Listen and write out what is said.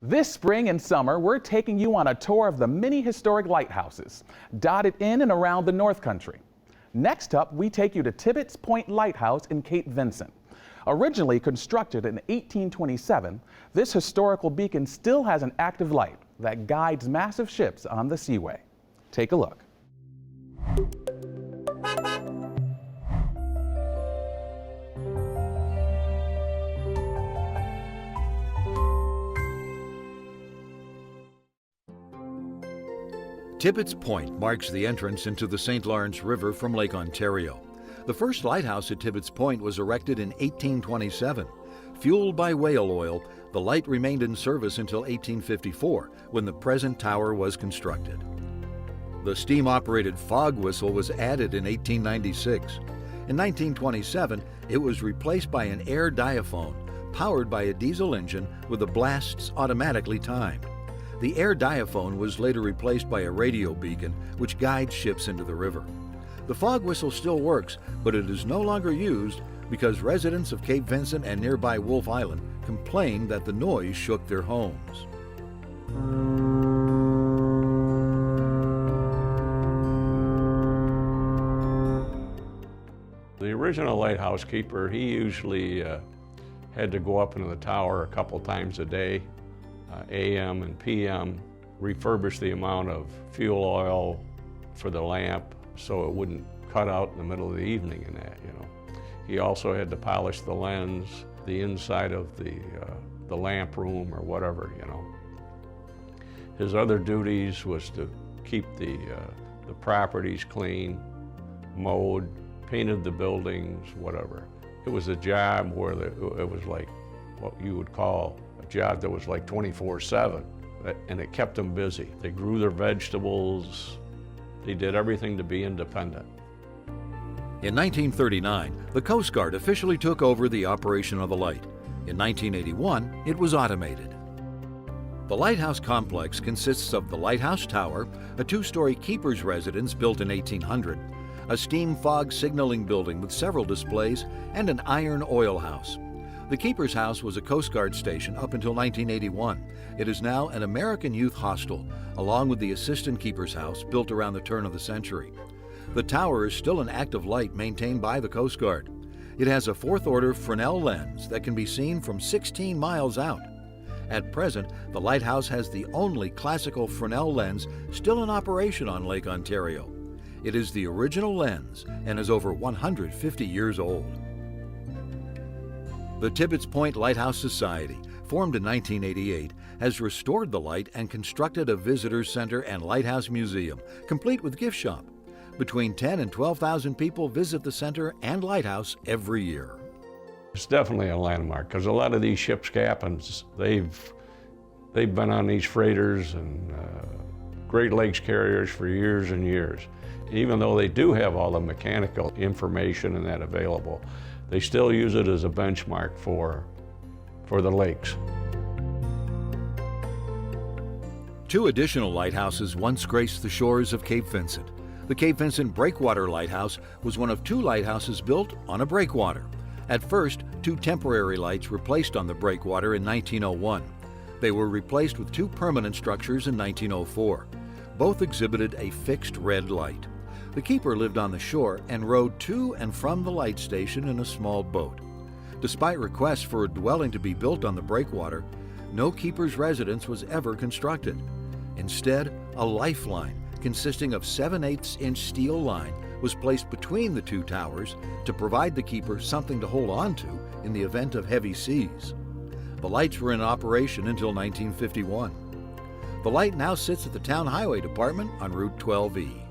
This spring and summer, we're taking you on a tour of the many historic lighthouses dotted in and around the North Country. Next up, we take you to Tibbetts Point Lighthouse in Cape Vincent. Originally constructed in 1827, this historical beacon still has an active light that guides massive ships on the seaway. Take a look. Tibbetts Point marks the entrance into the St. Lawrence River from Lake Ontario. The first lighthouse at Tibbetts Point was erected in 1827. Fueled by whale oil, the light remained in service until 1854, when the present tower was constructed. The steam-operated fog whistle was added in 1896. In 1927, it was replaced by an air diaphone, powered by a diesel engine with the blasts automatically timed. The air diaphone was later replaced by a radio beacon, which guides ships into the river. The fog whistle still works, but it is no longer used because residents of Cape Vincent and nearby Wolfe Island complained that the noise shook their homes. The original lighthouse keeper, he usually had to go up into the tower a couple times a day, AM and PM, refurbish the amount of fuel oil for the lamp so it wouldn't cut out in the middle of the evening and that, you know. He also had to polish the lens, the inside of the lamp room or whatever, you know. His other duties was to keep the properties clean, mowed, painted the buildings, whatever. It was a job where it was like what you would call a job that was like 24/7, and it kept them busy. They grew their vegetables. They did everything to be independent. In 1939, the Coast Guard officially took over the operation of the light. In 1981, it was automated. The lighthouse complex consists of the lighthouse tower, a two-story keeper's residence built in 1800, a steam fog signaling building with several displays, and an iron oil house. The keeper's house was a Coast Guard station up until 1981. It is now an American youth hostel, along with the assistant keeper's house built around the turn of the century. The tower is still an active light maintained by the Coast Guard. It has a fourth-order Fresnel lens that can be seen from 16 miles out. At present, the lighthouse has the only classical Fresnel lens still in operation on Lake Ontario. It is the original lens and is over 150 years old. The Tibbetts Point Lighthouse Society, formed in 1988, has restored the light and constructed a visitor center and lighthouse museum, complete with gift shop. Between 10 and 12,000 people visit the center and lighthouse every year. It's definitely a landmark because a lot of these ships captains, they've been on these freighters and Great Lakes carriers for years and years. Even though they do have all the mechanical information and that available, they still use it as a benchmark for the lakes. Two additional lighthouses once graced the shores of Cape Vincent. The Cape Vincent Breakwater Lighthouse was one of two lighthouses built on a breakwater. At first, two temporary lights were placed on the breakwater in 1901. They were replaced with two permanent structures in 1904. Both exhibited a fixed red light. The keeper lived on the shore and rowed to and from the light station in a small boat. Despite requests for a dwelling to be built on the breakwater, no keeper's residence was ever constructed. Instead, a lifeline consisting of 7/8-inch steel line was placed between the two towers to provide the keeper something to hold on to in the event of heavy seas. The lights were in operation until 1951. The light now sits at the Town Highway Department on Route 12E.